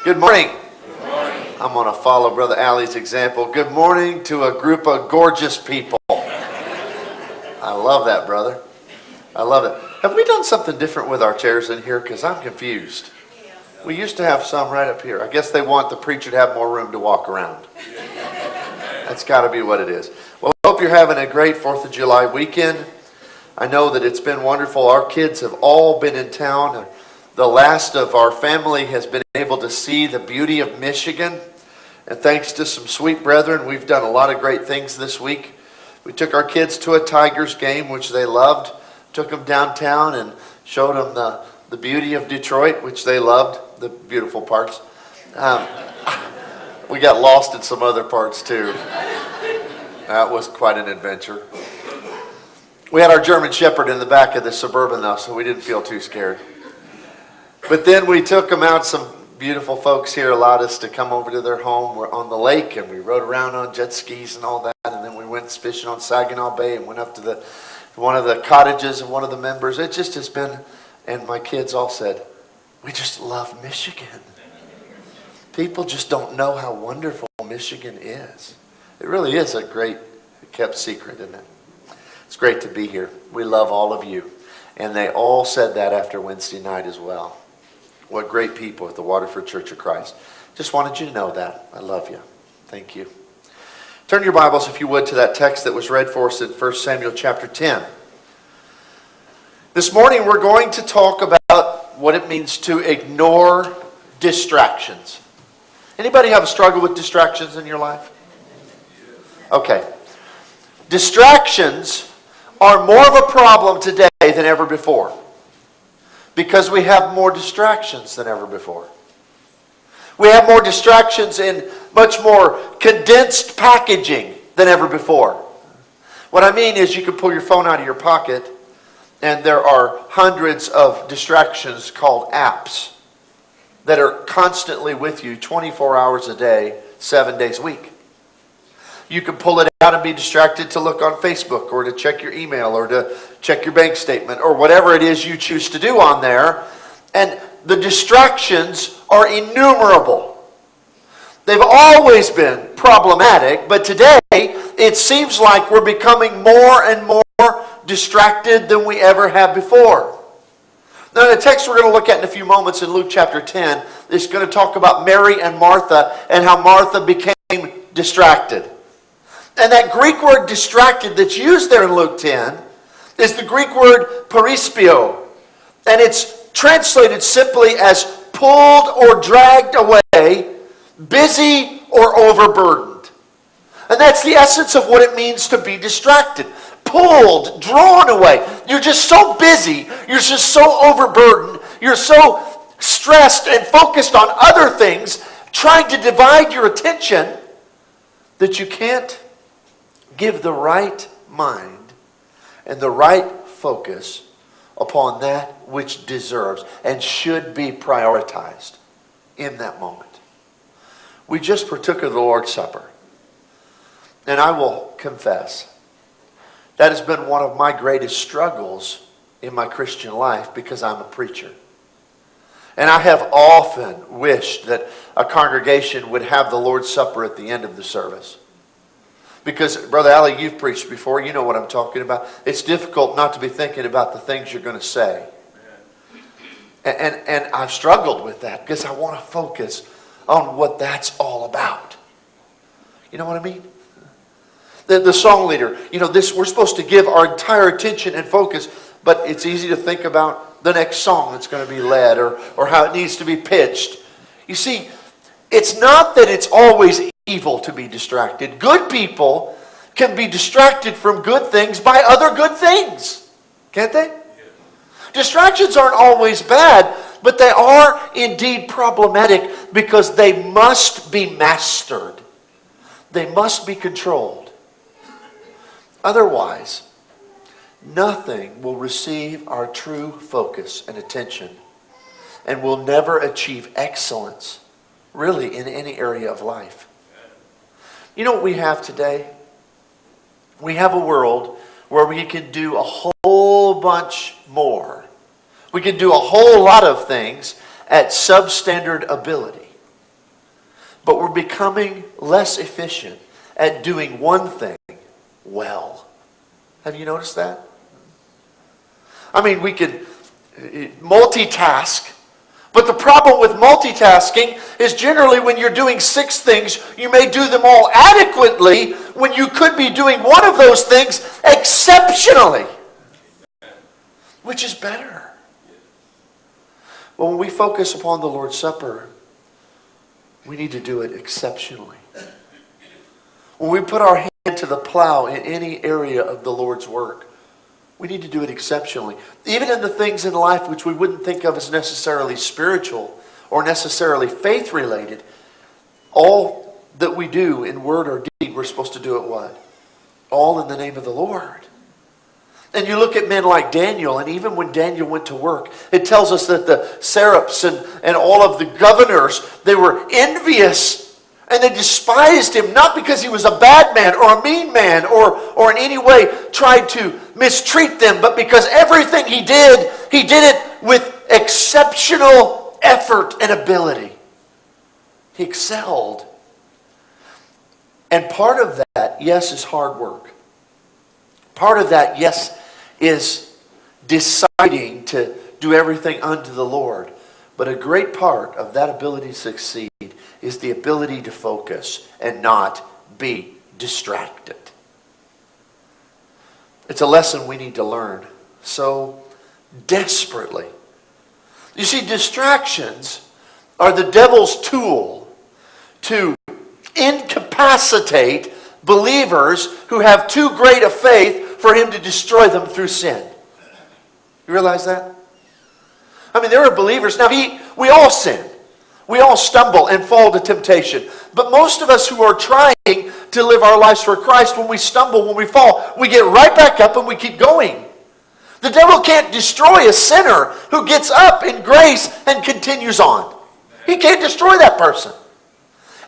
Good morning. Good morning. I'm going to follow Brother Allie's example. Good morning to a group of gorgeous people. I love that, brother. I love it. Have we done something different with our chairs in here? Because I'm confused. We used to have some right up here. I guess they want the preacher to have more room to walk around. That's got to be what it is. Well, I hope you're having a great 4th of July weekend. I know that it's been wonderful. Our kids have all been in town. The last of our family has been able to see the beauty of Michigan. And thanks to some sweet brethren, we've done a lot of great things this week. We took our kids to a Tigers game, which they loved. Took them downtown and showed them the beauty of Detroit, which they loved, the beautiful parts. We got lost in some other parts too. That was quite an adventure. We had our German Shepherd in the back of the Suburban though, so we didn't feel too scared. But then we took them out. Some beautiful folks here allowed us to come over to their home. We're on the lake and we rode around on jet skis and all that. And then we went fishing on Saginaw Bay and went up to one of the cottages of one of the members. It just has been, and my kids all said, we just love Michigan. People just don't know how wonderful Michigan is. It really is a great kept secret, isn't it? It's great to be here. We love all of you. And they all said that after Wednesday night as well. What great people at the Waterford Church of Christ. Just wanted you to know that. I love you. Thank you. Turn your Bibles, if you would, to that text that was read for us in 1 Samuel chapter 10. This morning we're going to talk about what it means to ignore distractions. Anybody have a struggle with distractions in your life? Okay. Distractions are more of a problem today than ever before. Because we have more distractions than ever before. We have more distractions in much more condensed packaging than ever before. What I mean is you can pull your phone out of your pocket and there are hundreds of distractions called apps that are constantly with you 24 hours a day, 7 days a week. You can pull it out and be distracted to look on Facebook or to check your email or to check your bank statement or whatever it is you choose to do on there. And the distractions are innumerable. They've always been problematic, but today it seems like we're becoming more and more distracted than we ever have before. Now the text we're going to look at in a few moments in Luke chapter 10 is going to talk about Mary and Martha and how Martha became distracted. And that Greek word distracted that's used there in Luke 10 is the Greek word perispio. And it's translated simply as pulled or dragged away, busy or overburdened. And that's the essence of what it means to be distracted. Pulled, drawn away. You're just so busy. You're just so overburdened. You're so stressed and focused on other things, trying to divide your attention, that you can't give the right mind and the right focus upon that which deserves and should be prioritized in that moment. We just partook of the Lord's Supper. And I will confess, that has been one of my greatest struggles in my Christian life because I'm a preacher. And I have often wished that a congregation would have the Lord's Supper at the end of the service. Because, Brother Allie, you've preached before. You know what I'm talking about. It's difficult not to be thinking about the things you're going to say. And I've struggled with that because I want to focus on what that's all about. You know what I mean? The song leader, we're supposed to give our entire attention and focus, but it's easy to think about the next song that's going to be led or how it needs to be pitched. You see, it's not that it's always evil to be distracted. Good people can be distracted from good things by other good things. Can't they? Distractions aren't always bad, but they are indeed problematic because they must be mastered. They must be controlled. Otherwise, nothing will receive our true focus and attention, and will never achieve excellence, really, in any area of life. You know what we have today? We have a world where we can do a whole bunch more. We can do a whole lot of things at substandard ability. but we're becoming less efficient at doing one thing well. Have you noticed that? I mean, we can multitask, but the problem with multitasking is generally when you're doing 6 things, you may do them all adequately when you could be doing one of those things exceptionally, which is better. Well, when we focus upon the Lord's Supper, we need to do it exceptionally. When we put our hand to the plow in any area of the Lord's work, we need to do it exceptionally. Even in the things in life which we wouldn't think of as necessarily spiritual or necessarily faith-related, all that we do in word or deed, we're supposed to do it what? All in the name of the Lord. And you look at men like Daniel, and even when Daniel went to work, it tells us that the satraps and all of the governors, they were envious and they despised him, not because he was a bad man or a mean man or in any way tried to mistreat them, but because everything he did it with exceptional effort and ability. He excelled. And part of that, yes, is hard work. Part of that, yes, is deciding to do everything unto the Lord. But a great part of that ability to succeed is the ability to focus and not be distracted. It's a lesson we need to learn so desperately. You see, distractions are the devil's tool to incapacitate believers who have too great a faith for him to destroy them through sin. You realize that? I mean, there are believers. Now, we all sin. We all stumble and fall to temptation. But most of us who are trying to live our lives for Christ, when we stumble, when we fall, we get right back up and we keep going. The devil can't destroy a sinner who gets up in grace and continues on. He can't destroy that person.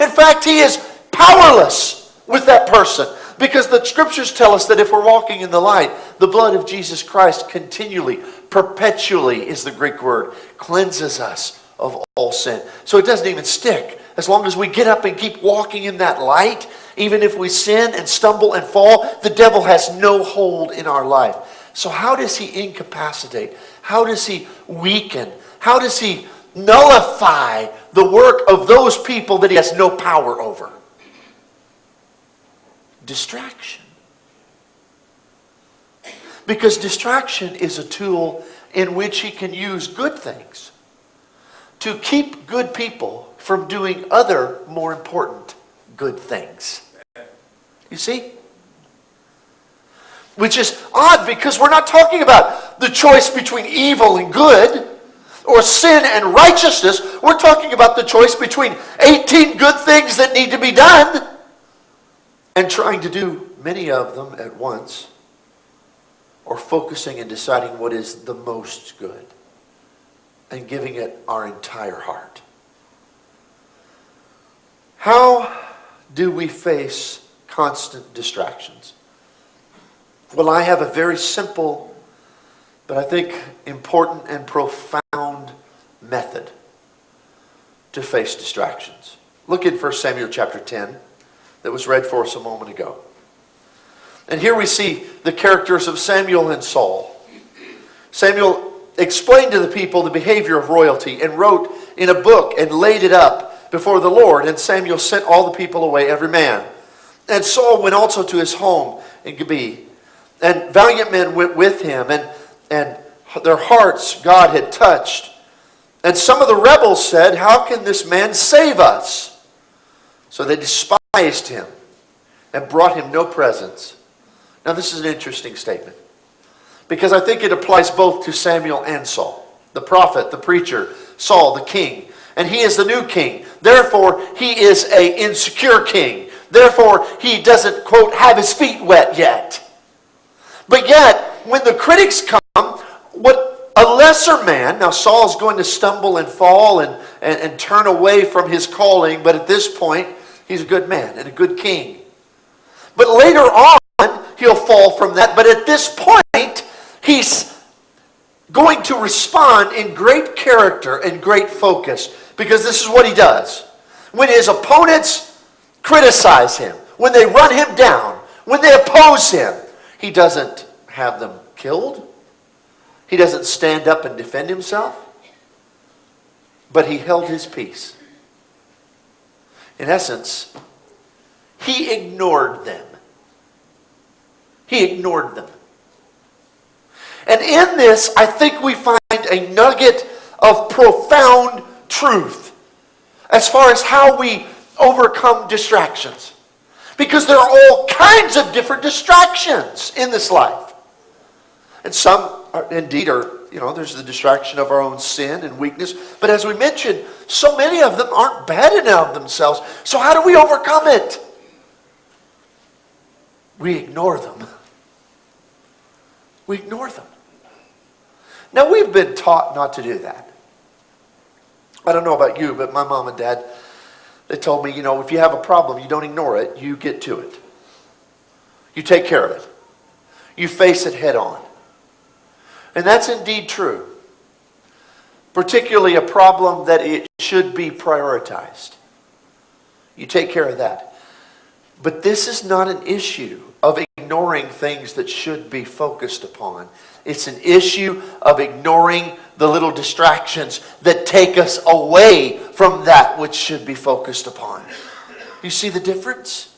In fact, he is powerless with that person. Because the scriptures tell us that if we're walking in the light, the blood of Jesus Christ continually, perpetually is the Greek word, cleanses us of all sin. So it doesn't even stick. As long as we get up and keep walking in that light, even if we sin and stumble and fall, the devil has no hold in our life. So how does he incapacitate? How does he weaken? How does he nullify the work of those people that he has no power over? Distraction. Because distraction is a tool in which he can use good things to keep good people from doing other more important good things. You see? Which is odd because we're not talking about the choice between evil and good or sin and righteousness. We're talking about the choice between 18 good things that need to be done and trying to do many of them at once, or focusing and deciding what is the most good and giving it our entire heart. How do we face constant distractions? Well, I have a very simple, but I think important and profound method to face distractions. Look at 1 Samuel chapter 10. That was read for us a moment ago. And here we see the characters of Samuel and Saul. Samuel explained to the people the behavior of royalty and wrote in a book and laid it up before the Lord. And Samuel sent all the people away, every man. And Saul went also to his home in Gibeah. And valiant men went with him, and their hearts God had touched. And some of the rebels said, "How can this man save us?" So they despised him and brought him no presents. Now this is an interesting statement, because I think it applies both to Samuel and Saul. The prophet, the preacher, Saul, the king. And he is the new king. Therefore, he is an insecure king. Therefore, he doesn't, quote, have his feet wet yet. But yet, when the critics come, what a lesser man, now Saul's going to stumble and fall and turn away from his calling, but at this point, he's a good man and a good king. But later on, he'll fall from that. But at this point, he's going to respond in great character and great focus. Because this is what he does. When his opponents criticize him, when they run him down, when they oppose him, he doesn't have them killed. He doesn't stand up and defend himself. But he held his peace. In essence, he ignored them. He ignored them. And in this, I think we find a nugget of profound truth as far as how we overcome distractions. Because there are all kinds of different distractions in this life. And some indeed are, there's the distraction of our own sin and weakness. But as we mentioned, so many of them aren't bad in and of themselves. So how do we overcome it? We ignore them. We ignore them. Now, we've been taught not to do that. I don't know about you, but my mom and dad, they told me, if you have a problem, you don't ignore it, you get to it. You take care of it. You face it head on. And that's indeed true. Particularly a problem that it should be prioritized. You take care of that. But this is not an issue of ignoring things that should be focused upon. It's an issue of ignoring the little distractions that take us away from that which should be focused upon. You see the difference?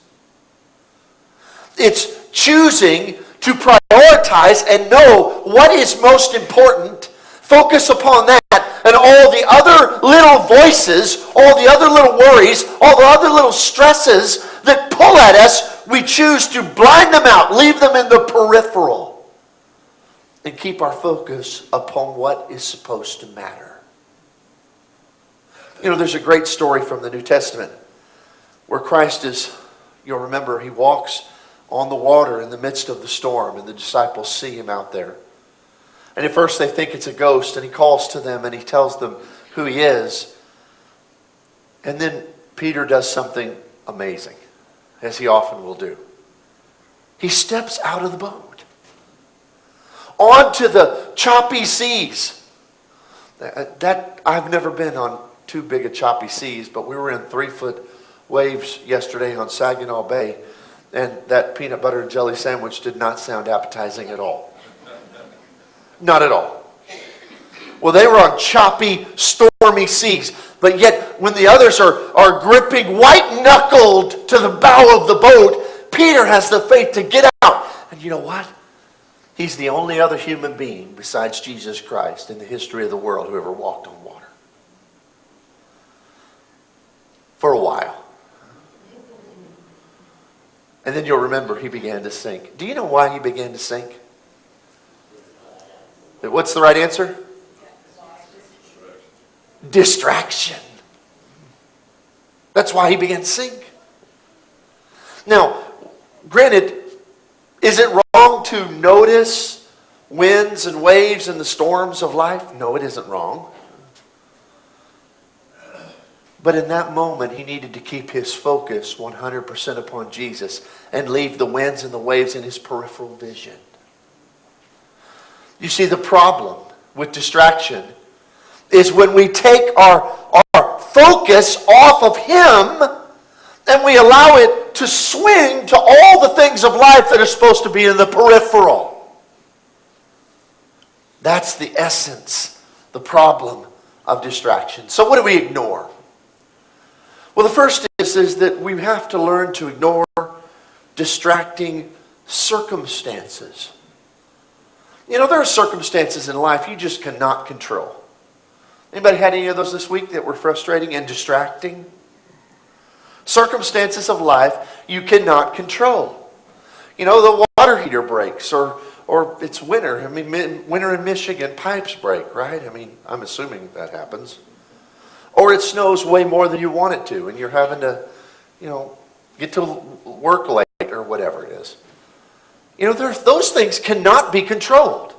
It's choosing to prioritize and know what is most important, focus upon that, and all the other little voices, all the other little worries, all the other little stresses that pull at us, we choose to blind them out, leave them in the peripheral, and keep our focus upon what is supposed to matter. There's a great story from the New Testament where Christ is, you'll remember, he walks on the water in the midst of the storm, and the disciples see him out there. And at first they think it's a ghost, and he calls to them and he tells them who he is. And then Peter does something amazing, as he often will do. He steps out of the boat onto the choppy seas. That I've never been on too big a choppy seas, but we were in 3-foot waves yesterday on Saginaw Bay, and that peanut butter and jelly sandwich did not sound appetizing at all. Not at all. Well, they were on choppy, stormy seas, but yet when the others are gripping white-knuckled to the bow of the boat, Peter has the faith to get out. And you know what? He's the only other human being besides Jesus Christ in the history of the world who ever walked on water. For a while. And then you'll remember he began to sink. Do you know why he began to sink? What's the right answer? Distraction. That's why he began to sink. Now, granted, is it wrong to notice winds and waves and the storms of life? No, it isn't wrong. But in that moment, he needed to keep his focus 100% upon Jesus and leave the winds and the waves in his peripheral vision. You see, the problem with distraction is when we take our focus off of him and we allow it to swing to all the things of life that are supposed to be in the peripheral. That's the essence, the problem of distraction. So what do we ignore? Well, the first is that we have to learn to ignore distracting circumstances. There are circumstances in life you just cannot control. Anybody had any of those this week that were frustrating and distracting? Circumstances of life you cannot control. The water heater breaks, or it's winter. Winter in Michigan, pipes break, right? I'm assuming that happens. Or it snows way more than you want it to, and you're having to, get to work late or whatever it is. Those things cannot be controlled.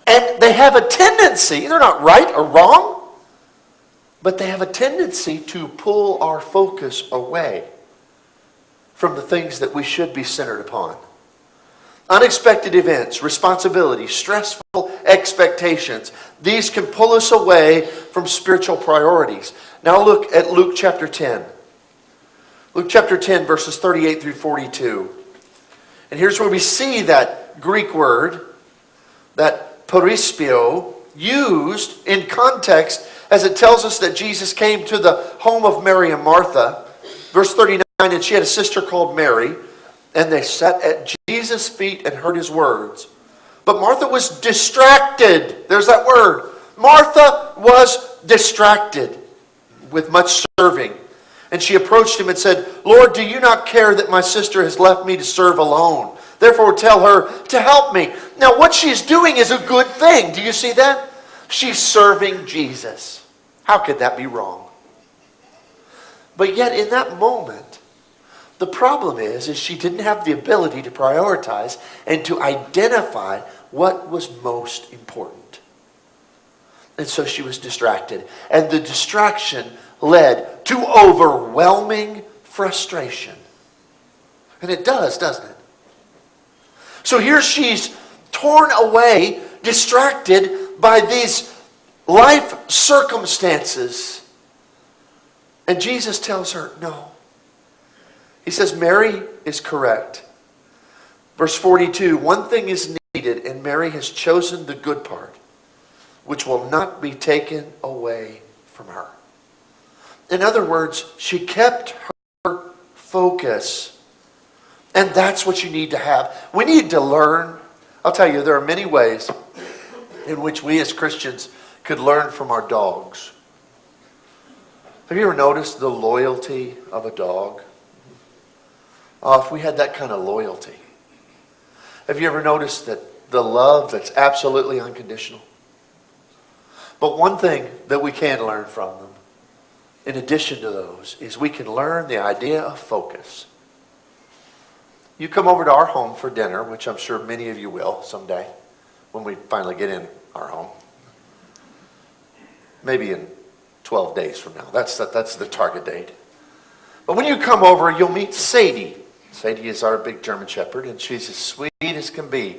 And they have a tendency, they're not right or wrong, but they have a tendency to pull our focus away from the things that we should be centered upon. Unexpected events, responsibilities, stressful expectations. These can pull us away from spiritual priorities. Now look at Luke chapter 10. Luke chapter 10, verses 38 through 42. And here's where we see that Greek word, that perispio, used in context as it tells us that Jesus came to the home of Mary and Martha. Verse 39, and she had a sister called Mary, and they sat at Jesus' feet and heard his words. But Martha was distracted. There's that word. Martha was distracted with much serving. And she approached him and said, Lord, do you not care that my sister has left me to serve alone? Therefore tell her to help me. Now what she's doing is a good thing. Do you see that? She's serving Jesus. How could that be wrong? But yet in that moment, the problem is she didn't have the ability to prioritize and to identify what was most important. And so she was distracted. And the distraction led to overwhelming frustration. And it does, doesn't it? So here she's torn away, distracted by these life circumstances. And Jesus tells her, no. He says, Mary is correct. Verse 42, one thing is needed, and Mary has chosen the good part, which will not be taken away from her. In other words, she kept her focus. And that's what you need to have. We need to learn. I'll tell you, there are many ways in which we as Christians could learn from our dogs. Have you ever noticed the loyalty of a dog? Oh, if we had that kind of loyalty. Have you ever noticed that the love that's absolutely unconditional? But one thing that we can learn from them, in addition to those, is we can learn the idea of focus. You come over to our home for dinner, which I'm sure many of you will someday, when we finally get in our home. Maybe in 12 days from now. That's the target date. But when you come over, you'll meet Sadie. Sadie is our big German Shepherd, and she's as sweet as can be.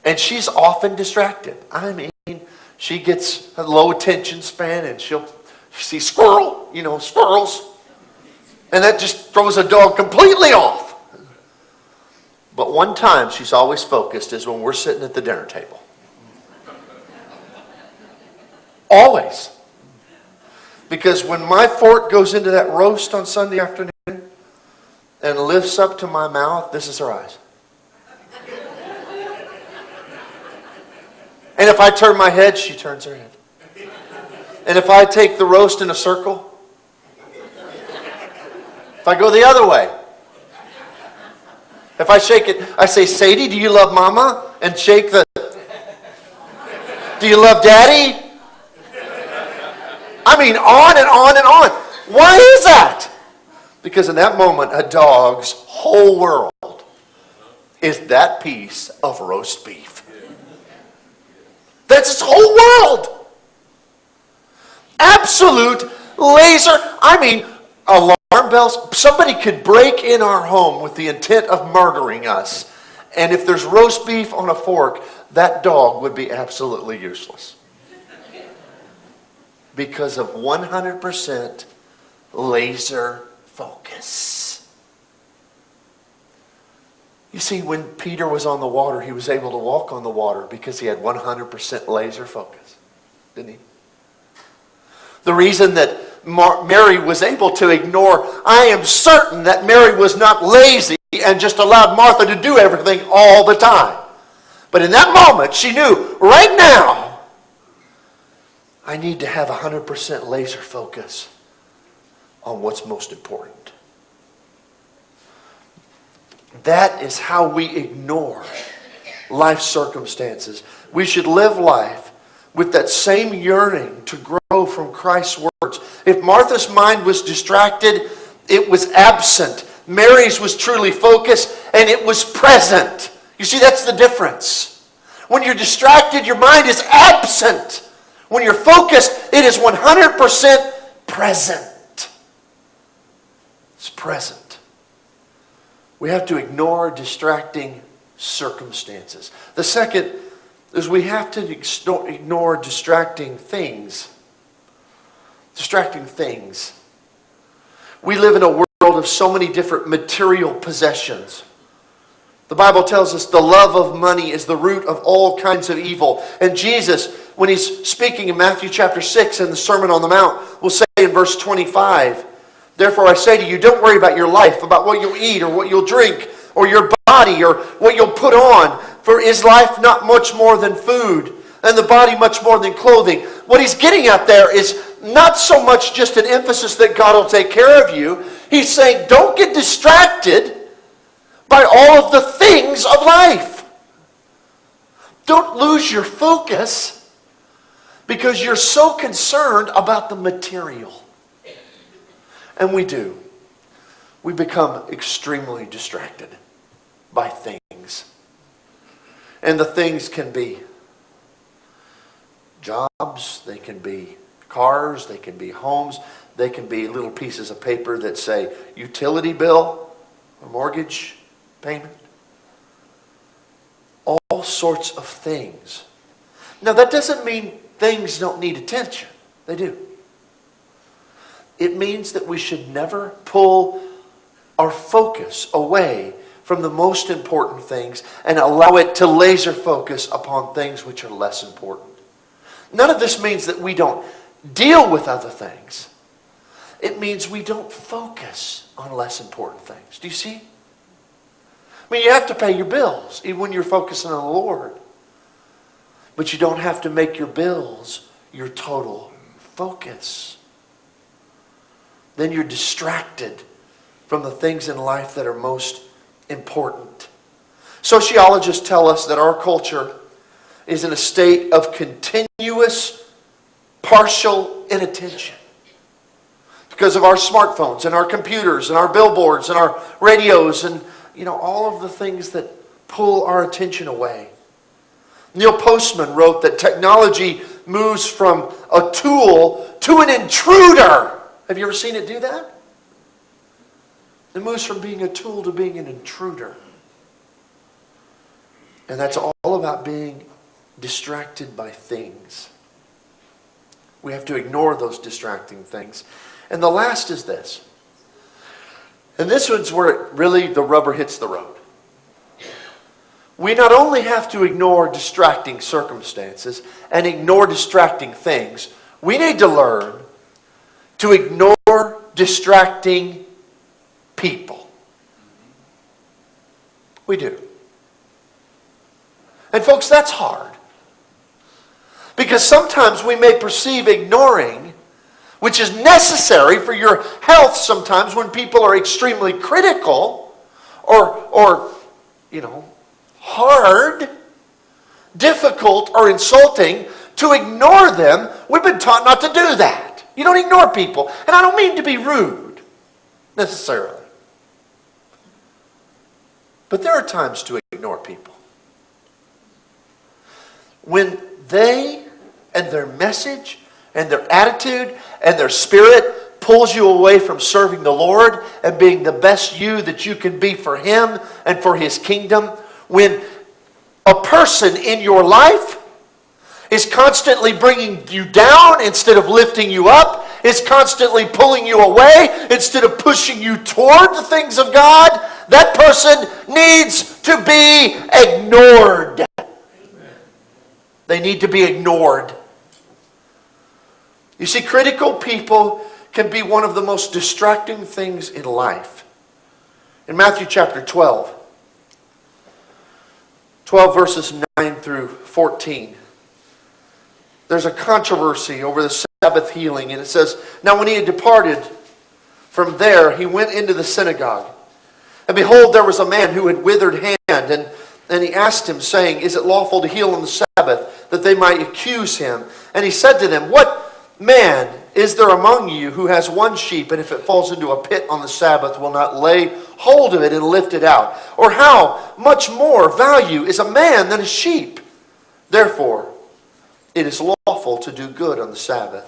And she's often distracted. I mean, she gets a low attention span, and she'll see squirrel, squirrels. And that just throws a dog completely off. But one time she's always focused is when we're sitting at the dinner table. Always. Because when my fork goes into that roast on Sunday afternoon and lifts up to my mouth, this is her eyes. And if I turn my head, she turns her head. And if I take the roast in a circle, if I go the other way, if I shake it, I say, Sadie, do you love Mama? And shake the, do you love Daddy? I mean, on and on and on. Why is that? Because in that moment, a dog's whole world is that piece of roast beef. That's its whole world. Absolute laser. I mean, alarm bells. Somebody could break in our home with the intent of murdering us. And if there's roast beef on a fork, that dog would be absolutely useless. Because of 100% laser focus. You see, when Peter was on the water, he was able to walk on the water because he had 100% laser focus. Didn't he? The reason that Mary was able to ignore, I am certain that Mary was not lazy and just allowed Martha to do everything all the time. But in that moment, she knew, right now, I need to have 100% laser focus on what's most important. That is how we ignore life circumstances. We should live life with that same yearning to grow from Christ's words. If Martha's mind was distracted, it was absent. Mary's was truly focused, and it was present. You see, that's the difference. When you're distracted, your mind is absent. When you're focused, it is 100% present. It's present. We have to ignore distracting circumstances. The second is we have to ignore distracting things. Distracting things. We live in a world of so many different material possessions. The Bible tells us the love of money is the root of all kinds of evil. And Jesus, when he's speaking in Matthew chapter 6 in the Sermon on the Mount, will say in verse 25, "Therefore I say to you, don't worry about your life, about what you'll eat or what you'll drink, or your body or what you'll put on. For is life not much more than food, and the body much more than clothing?" What he's getting at there is not so much just an emphasis that God will take care of you. He's saying don't get distracted by all of the things of life. Don't lose your focus because you're so concerned about the material. And we do. We become extremely distracted by things. And the things can be jobs, they can be cars, they can be homes, they can be little pieces of paper that say utility bill or mortgage payment. All sorts of things. Now that doesn't mean things don't need attention. They do. It means that we should never pull our focus away from the most important things and allow it to laser focus upon things which are less important. None of this means that we don't deal with other things. It means we don't focus on less important things. Do you see? I mean, you have to pay your bills, even when you're focusing on the Lord. But you don't have to make your bills your total focus. Then you're distracted from the things in life that are most important. Sociologists tell us that our culture is in a state of continuous partial inattention because of our smartphones and our computers and our billboards and our radios and all of the things that pull our attention away. Neil Postman wrote that technology moves from a tool to an intruder. Have you ever seen it do that? It moves from being a tool to being an intruder. And that's all about being distracted by things. We have to ignore those distracting things. And the last is this. And this one's where the rubber hits the road. We not only have to ignore distracting circumstances and ignore distracting things, we need to learn to ignore distracting people. We do. And folks, that's hard. Because sometimes we may perceive ignoring, which is necessary for your health sometimes when people are extremely critical or hard, difficult, or insulting, to ignore them. We've been taught not to do that. You don't ignore people. And I don't mean to be rude, necessarily. But there are times to ignore people. When they and their message and their attitude and their spirit pulls you away from serving the Lord and being the best you that you can be for Him and for His kingdom, when a person in your life is constantly bringing you down instead of lifting you up, is constantly pulling you away instead of pushing you toward the things of God, that person needs to be ignored. They need to be ignored. You see, critical people can be one of the most distracting things in life. In Matthew chapter 12 verses 9 through 14, there's a controversy over the Sabbath healing. And it says, "Now when he had departed from there, he went into the synagogue. And behold, there was a man who had withered hand. And he asked him, saying, Is it lawful to heal on the Sabbath? That they might accuse him. And he said to them, What man is there among you who has one sheep, and if it falls into a pit on the Sabbath, will not lay hold of it and lift it out? Or how much more value is a man than a sheep? Therefore, it is lawful to do good on the Sabbath."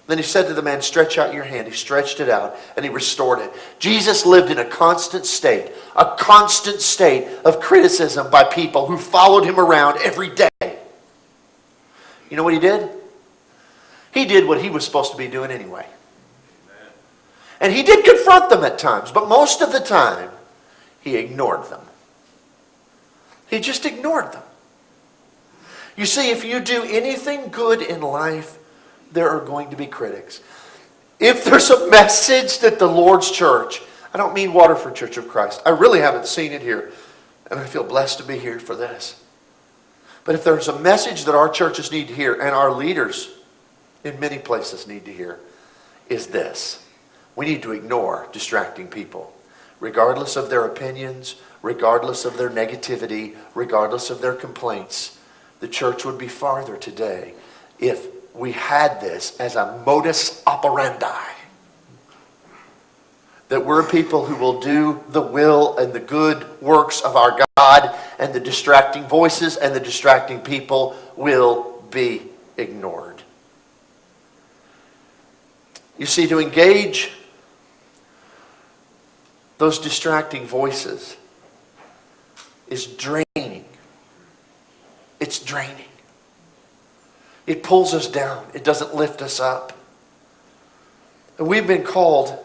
Then he said to the man, "Stretch out your hand." He stretched it out, and he restored it. Jesus lived in a constant state of criticism by people who followed him around every day. You know what he did? He did what he was supposed to be doing anyway. And he did confront them at times, but most of the time, he ignored them. He just ignored them. You see, if you do anything good in life, there are going to be critics. If there's a message that the Lord's church, I don't mean Waterford Church of Christ, I really haven't seen it here, and I feel blessed to be here for this. But if there's a message that our churches need to hear, and our leaders in many places need to hear, is this. We need to ignore distracting people, regardless of their opinions, regardless of their negativity, regardless of their complaints. The church would be farther today if we had this as a modus operandi. That we're people who will do the will and the good works of our God, and the distracting voices and the distracting people will be ignored. You see, to engage those distracting voices is draining. It's draining. It pulls us down. It doesn't lift us up. And we've been called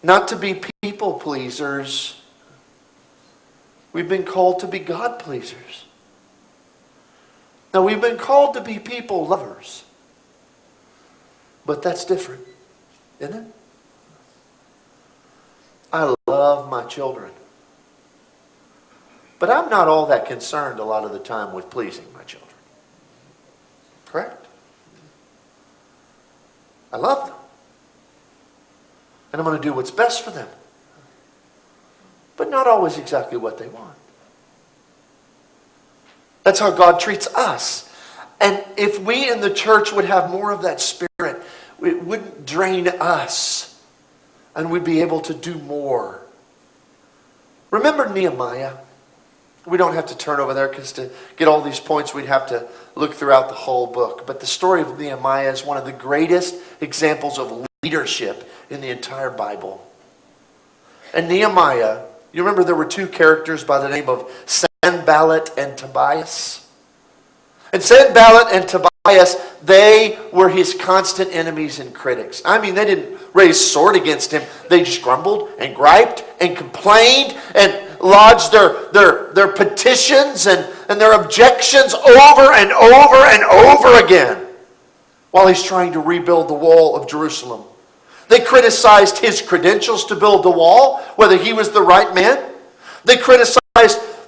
not to be people pleasers. We've been called to be God pleasers. Now, we've been called to be people lovers. But that's different, isn't it? I love my children. But I'm not all that concerned a lot of the time with pleasing my children. Correct? I love them. And I'm going to do what's best for them. But not always exactly what they want. That's how God treats us. And if we in the church would have more of that spirit, it wouldn't drain us. And we'd be able to do more. Remember Nehemiah? We don't have to turn over there because to get all these points we'd have to look throughout the whole book. But the story of Nehemiah is one of the greatest examples of leadership in the entire Bible. And Nehemiah, you remember there were two characters by the name of Sanballat and Tobias? And Sanballat and Tobias, they were his constant enemies and critics. I mean, they didn't raise sword against him. They just grumbled and griped and complained and lodged their petitions and their objections over and over and over again while he's trying to rebuild the wall of Jerusalem. They criticized his credentials to build the wall, whether he was the right man. They criticized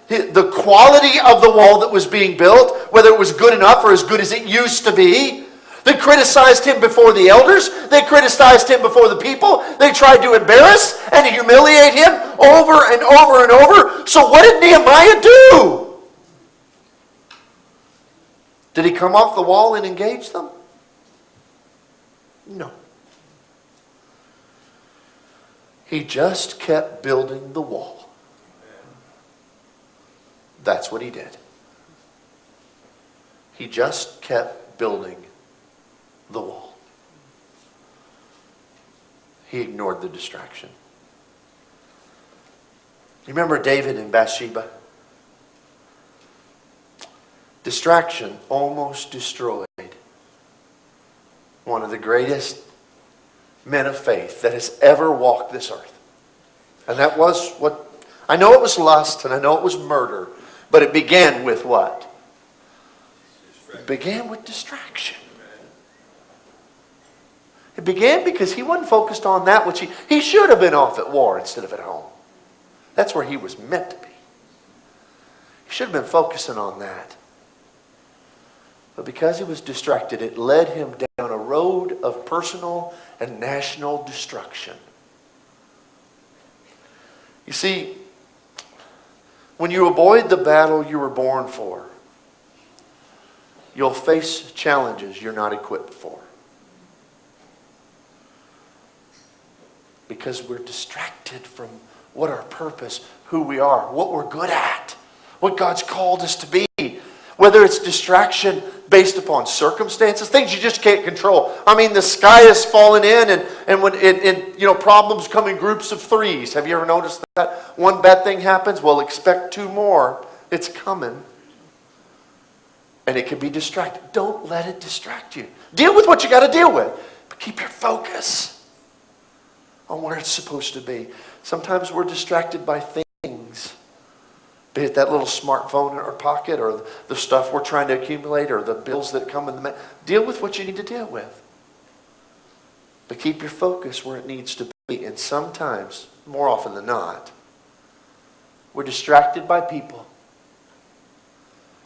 the quality of the wall that was being built, whether it was good enough or as good as it used to be. They criticized him before the elders. They criticized him before the people. They tried to embarrass and humiliate him over and over and over. So what did Nehemiah do? Did he come off the wall and engage them? No. He just kept building the wall. That's what he did. He just kept building the wall. He ignored the distraction. You remember David and Bathsheba? Distraction almost destroyed one of the greatest men of faith that has ever walked this earth. And that was what, I know it was lust and I know it was murder, but it began with what? It began with distraction. It began because he wasn't focused on that which he should have been off at war instead of at home. That's where he was meant to be. He should have been focusing on that. But because he was distracted, it led him down a road of personal and national destruction. You see, when you avoid the battle you were born for, you'll face challenges you're not equipped for. Because we're distracted from what our purpose, who we are, what we're good at, what God's called us to be. Whether it's distraction based upon circumstances, things you just can't control. I mean, the sky is falling in and when problems come in groups of threes. Have you ever noticed that? One bad thing happens, well, expect two more. It's coming. And it can be distracting. Don't let it distract you. Deal with what you got to deal with. But keep your focus on where it's supposed to be. Sometimes we're distracted by things. Be it that little smartphone in our pocket, or the stuff we're trying to accumulate, or the bills that come in the mail. Deal with what you need to deal with. But keep your focus where it needs to be. And sometimes, more often than not, we're distracted by people.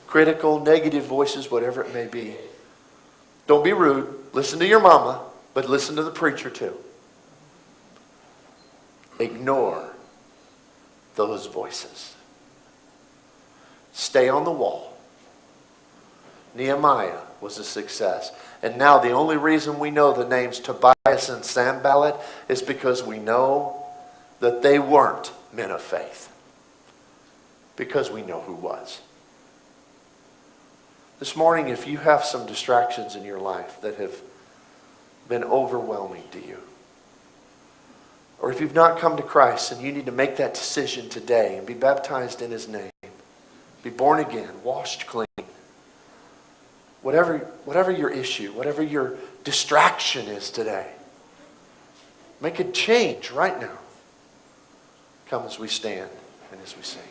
Critical, negative voices, whatever it may be. Don't be rude. Listen to your mama, but listen to the preacher too. Ignore those voices. Stay on the wall. Nehemiah was a success. And now the only reason we know the names Tobias and Sanballat is because we know that they weren't men of faith. Because we know who was. This morning, if you have some distractions in your life that have been overwhelming to you, or if you've not come to Christ and you need to make that decision today and be baptized in His name, be born again, washed clean, whatever your issue, whatever your distraction is today, make a change right now. Come as we stand and as we sing.